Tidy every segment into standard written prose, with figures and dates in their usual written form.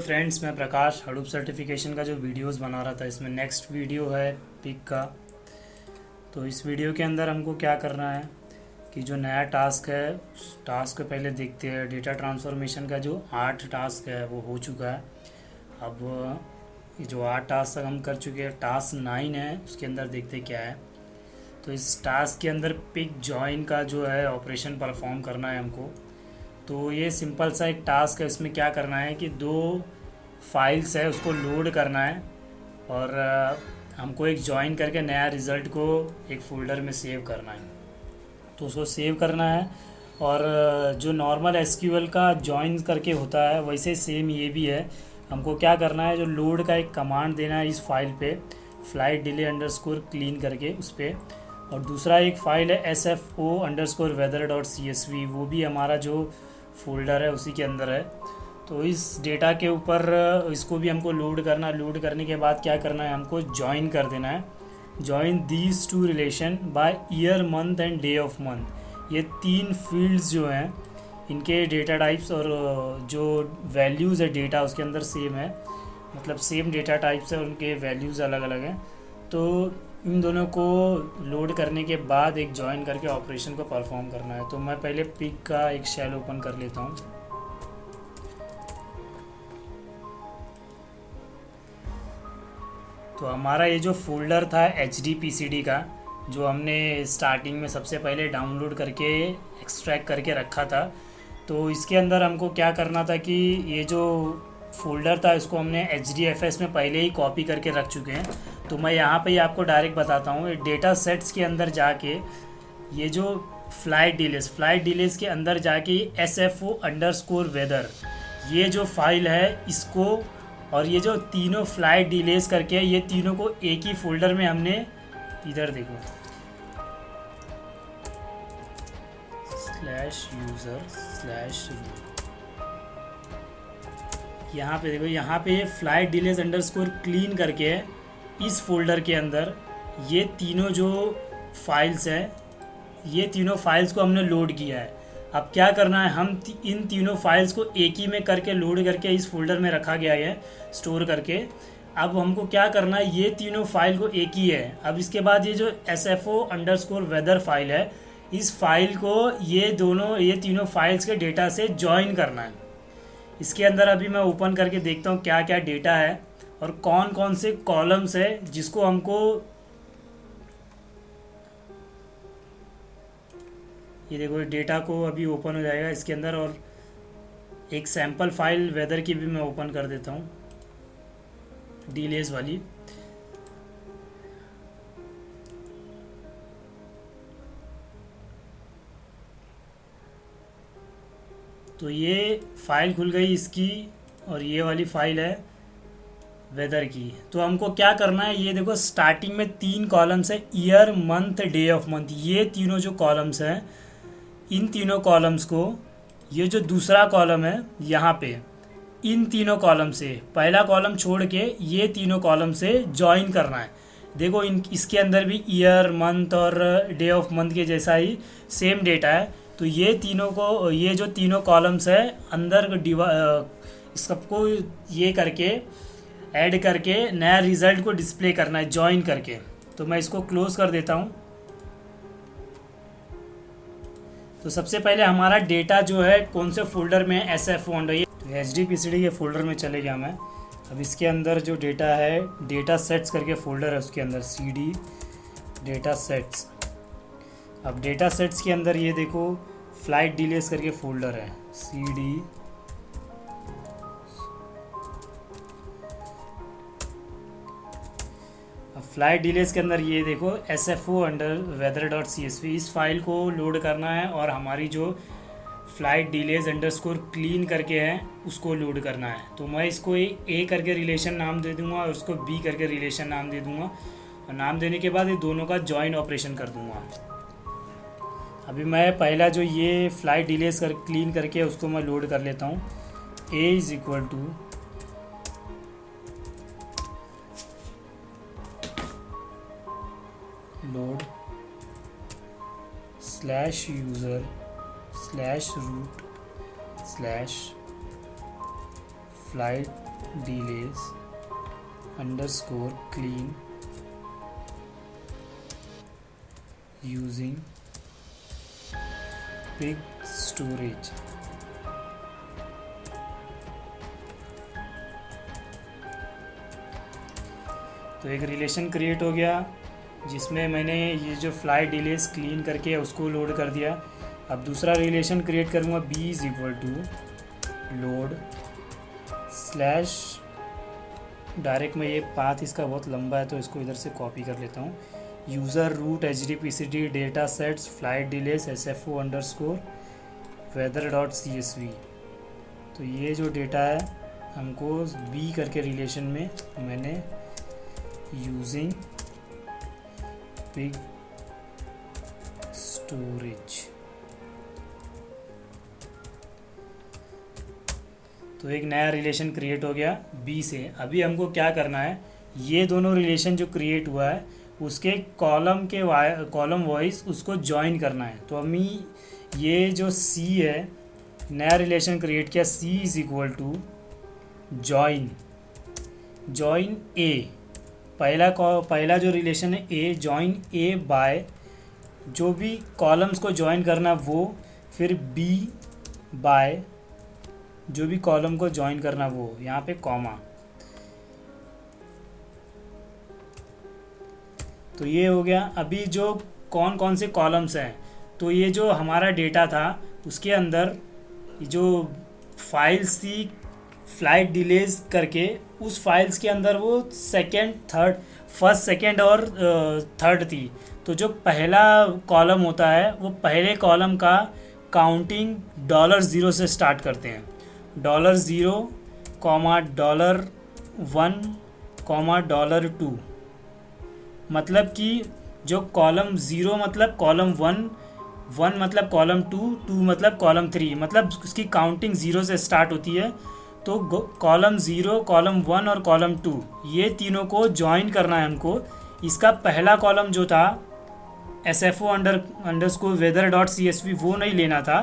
Friends, मैं प्रकाश Hadoop certification का जो वीडियोस बना रहा था, इसमें नेक्स्ट वीडियो है पिक का। तो इस वीडियो के अंदर हमको क्या करना है कि जो नया टास्क है उस टास्क को पहले देखते हैं। डेटा ट्रांसफॉर्मेशन का जो 8 टास्क है वो हो चुका है। अब ये जो 8 टास्क हम कर चुके हैं, टास्क 9 है, उसके अंदर देखते क्या है। तो इस टास्क के अंदर पिक जॉइन का जो है ऑपरेशन परफॉर्म करना है हमको। तो ये सिंपल सा एक टास्क है। इसमें क्या करना है कि 2 फाइल्स है उसको लोड करना है और हमको एक जॉइन करके नया रिज़ल्ट को एक फ़ोल्डर में सेव करना है। तो उसको सेव करना है और जो नॉर्मल एसक्यूएल का जॉइन करके होता है वैसे सेम ये भी है। हमको क्या करना है, जो लोड का एक कमांड देना है इस फाइल पे, फ्लाइट डिले अंडरस्कोर क्लीन करके उस पर। और दूसरा एक फ़ाइल है sfo_weather.csv, वो भी हमारा जो फोल्डर है उसी के अंदर है। तो इस डेटा के ऊपर इसको भी हमको लोड करना। लोड करने के बाद क्या करना है, हमको ज्वाइन कर देना है। Join these two relation by year, month and day of month. ये 3 फील्ड्स जो हैं इनके डेटा टाइप्स और जो वैल्यूज़ है डेटा उसके अंदर सेम है, मतलब सेम डेटा टाइप्स है, उनके वैल्यूज़ अलग अलग हैं। तो इन दोनों को लोड करने के बाद एक जॉइन करके ऑपरेशन को परफॉर्म करना है। तो मैं पहले पिक का एक शेल ओपन कर लेता हूँ। तो हमारा ये जो फोल्डर था HDPCD का, जो हमने स्टार्टिंग में सबसे पहले डाउनलोड करके एक्सट्रैक्ट करके रखा था, तो इसके अंदर हमको क्या करना था कि ये जो फोल्डर था इसको हमने HDFS में पहले ही कॉपी करके रख चुके हैं। तो मैं यहाँ पे ही आपको डायरेक्ट बताता हूँ। ये डेटा सेट्स के अंदर जाके ये जो फ्लाइट डिलेस के अंदर जाके sfo_weather ये जो फाइल है इसको, और ये जो तीनों फ्लाइट डिलेस करके ये तीनों को एक ही फोल्डर में हमने, इधर देखो /user/root, यहाँ पे देखो, यहाँ पे ये फ्लाइट डिलेस अंडरस्कोर क्लीन करके इस फोल्डर के अंदर ये तीनों जो फाइल्स हैं, ये तीनों फाइल्स को हमने लोड किया है। अब क्या करना है, हम इन तीनों फाइल्स को एक ही में करके लोड करके इस फोल्डर में रखा गया है स्टोर करके। अब हमको क्या करना है, ये तीनों फाइल को एक ही है। अब इसके बाद ये जो sfo_weather फाइल है, इस फाइल को ये तीनों फाइल्स के डेटा से ज्वाइन करना है। इसके अंदर अभी मैं ओपन करके देखता हूँ क्या क्या डेटा है और कौन कौन से कॉलम्स है जिसको हमको, ये देखो डेटा को अभी ओपन हो जाएगा इसके अंदर। और एक सैम्पल फाइल वेदर की भी मैं ओपन कर देता हूँ, डिलेस वाली। तो ये फाइल खुल गई इसकी, और ये वाली फाइल है वेदर की। तो हमको क्या करना है, ये देखो स्टार्टिंग में 3 कॉलम्स है, year, month, day of month. ये तीनों जो कॉलम्स हैं, इन तीनों कॉलम्स को, ये जो दूसरा कॉलम है यहाँ पे, इन तीनों कॉलम से, पहला कॉलम छोड़ के ये तीनों कॉलम से ज्वाइन करना है। देखो इसके अंदर भी ईयर, मंथ और डे ऑफ मंथ के जैसा ही सेम डेटा है। तो ये तीनों को, ये जो तीनों कॉलम्स है अंदर सबको ये करके ऐड करके नया रिज़ल्ट को डिस्प्ले करना है ज्वाइन करके। तो मैं इसको क्लोज कर देता हूँ। तो सबसे पहले हमारा डेटा जो है कौन से फोल्डर में है, sfo, ये HDPCD के फोल्डर में चले गया मैं। अब इसके अंदर जो डेटा है, डेटा सेट्स करके फोल्डर है, उसके अंदर CD डेटा सेट्स। अब डेटा सेट्स के अंदर ये देखो फ्लाइट डिलेस करके फोल्डर है, CD। अब फ्लाइट डिलेस के अंदर ये देखो sfo_weather.csv, इस फाइल को लोड करना है और हमारी जो फ्लाइट डिलेस अंडरस्कोर क्लीन करके है उसको लोड करना है। तो मैं इसको A करके रिलेशन नाम दे दूंगा और उसको B करके रिलेशन नाम दे दूंगा, और नाम देने के बाद ये दोनों का जॉइन ऑपरेशन कर दूंगा। अभी मैं पहला जो ये फ्लाइट डिलेस क्लीन करके उसको मैं लोड कर लेता हूँ। A = load /user/root/flight delays underscore clean using pig storage। तो एक रिलेशन क्रिएट हो गया जिसमें मैंने ये जो फ्लाई डिलेस क्लीन करके उसको लोड कर दिया। अब दूसरा रिलेशन क्रिएट करूँगा b is equal to load slash direct में, ये पाथ इसका बहुत लंबा है तो इसको इधर से कॉपी कर लेता हूँ। User root HDPCD data sets flight delays SFO underscore weather dot CSV। तो ये जो डेटा है हमको b करके रिलेशन में मैंने यूजिंग पिग स्टोरेज। तो एक नया रिलेशन क्रिएट हो गया b से। अभी हमको क्या करना है, ये दोनों रिलेशन जो क्रिएट हुआ है उसके कॉलम वाइज उसको ज्वाइन करना है। तो हमें ये जो c है नया रिलेशन क्रिएट किया, c is equal to join a। पहला जो रिलेशन है a, जॉइन a बाय जो भी कॉलम्स को ज्वाइन करना वो, फिर b बाय जो भी कॉलम को ज्वाइन करना वो, यहाँ पे कॉमा। तो ये हो गया। अभी जो कौन कौन से कॉलम्स हैं, तो ये जो हमारा डेटा था उसके अंदर जो फाइल्स थी फ्लाइट डिलेज करके, उस फाइल्स के अंदर वो फर्स्ट सेकंड और थर्ड थी। तो जो पहला कॉलम होता है वो पहले कॉलम का काउंटिंग $0 से स्टार्ट करते हैं। $0, $1, $2। मतलब कि जो कॉलम 0 मतलब कॉलम 1, 1 मतलब कॉलम 2, 2 मतलब कॉलम 3, मतलब उसकी काउंटिंग 0 से स्टार्ट होती है। तो कॉलम 0, कॉलम 1 और कॉलम 2 ये तीनों को ज्वाइन करना है हमको। इसका पहला कॉलम जो था SFO underscore weather dot CSV वो नहीं लेना था,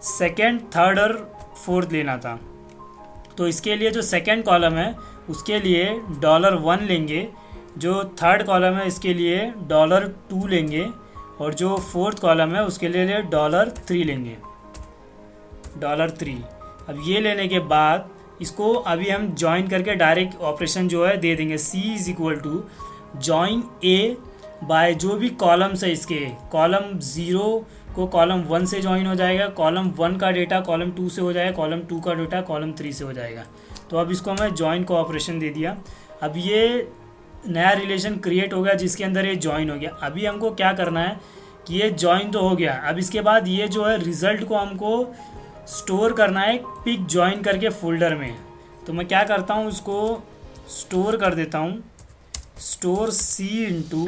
सेकेंड, थर्ड और फोर्थ लेना था। तो इसके लिए जो सेकेंड कॉलम है उसके लिए $1 लेंगे, जो थर्ड कॉलम है इसके लिए $2 लेंगे, और जो फोर्थ कॉलम है उसके लिए $3 लेंगे, $3। अब ये लेने के बाद इसको अभी हम ज्वाइन करके डायरेक्ट ऑपरेशन जो है दे देंगे। c is equal to join a by जो भी कॉलम्स है इसके, कॉलम 0 को कॉलम 1 से ज्वाइन हो जाएगा, कॉलम 1 का डेटा कॉलम 2 से हो जाएगा, कॉलम 2 का डेटा कॉलम 3 से हो जाएगा। तो अब इसको मैं ज्वाइन को ऑपरेशन दे दिया। अब ये नया रिलेशन क्रिएट हो गया जिसके अंदर ये ज्वाइन हो गया। अभी हमको क्या करना है कि ये ज्वाइन तो हो गया, अब इसके बाद ये जो है रिज़ल्ट को हमको स्टोर करना है पिक ज्वाइन करके फोल्डर में। तो मैं क्या करता हूँ, उसको स्टोर कर देता हूँ, store c into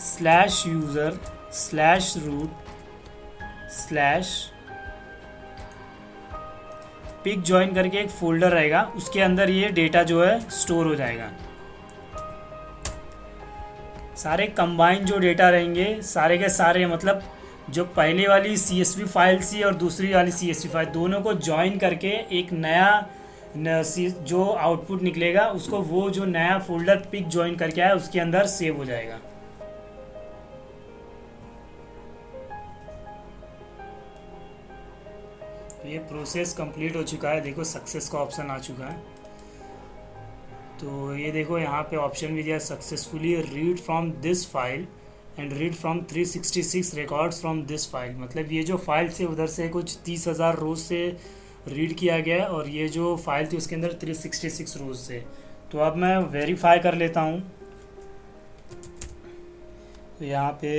/user/root/ pig join करके एक फोल्डर रहेगा, उसके अंदर ये डेटा जो है स्टोर हो जाएगा। सारे कंबाइन जो डेटा रहेंगे सारे के सारे, मतलब जो पहले वाली CSV फाइल थी और दूसरी वाली CSV फाइल दोनों को ज्वाइन करके एक नया जो आउटपुट निकलेगा उसको वो जो नया फोल्डर पिक ज्वाइन करके आया उसके अंदर सेव हो जाएगा। तो ये प्रोसेस कंप्लीट हो चुका है, देखो सक्सेस का ऑप्शन आ चुका है। तो ये देखो यहाँ पे ऑप्शन भी दिया, successfully read from this file and read from 366 records from this file. मतलब ये जो फाइल से उधर से कुछ 30,000 रोज से रीड किया गया और ये जो फाइल थी उसके अंदर 366 रोज से। तो अब मैं वेरीफाई कर लेता हूँ। तो यहाँ पे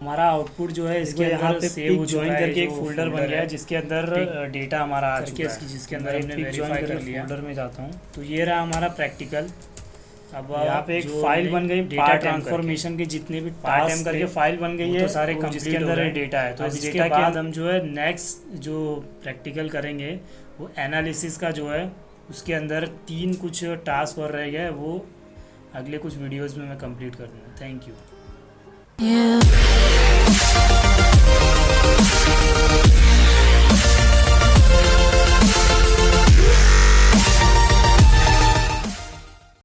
हमारा आउटपुट जो है इसके अंदर सेव हो ज्वाइन करके एक फोल्डर बन गया है जिसके अंदर डेटा हमारा आ चुका है, जिसके अंदर हमने वेरीफाई कर लिया। फोल्डर में जाता हूँ तो ये रहा हमारा प्रैक्टिकल। अब यहाँ पे एक फाइल बन गई डेटा ट्रांसफॉर्मेशन की, जितने भी टाइम करके फाइल बन गई है तो सारे जिसके अंदर डेटा है। तो इस डेटा के बाद हम जो है नेक्स्ट जो प्रैक्टिकल करेंगे वो एनालिसिस का जो है, उसके अंदर 3 कुछ टास्क और रह गए, वो अगले कुछ वीडियोस में मैं कंप्लीट कर दूँगा। Thank you. You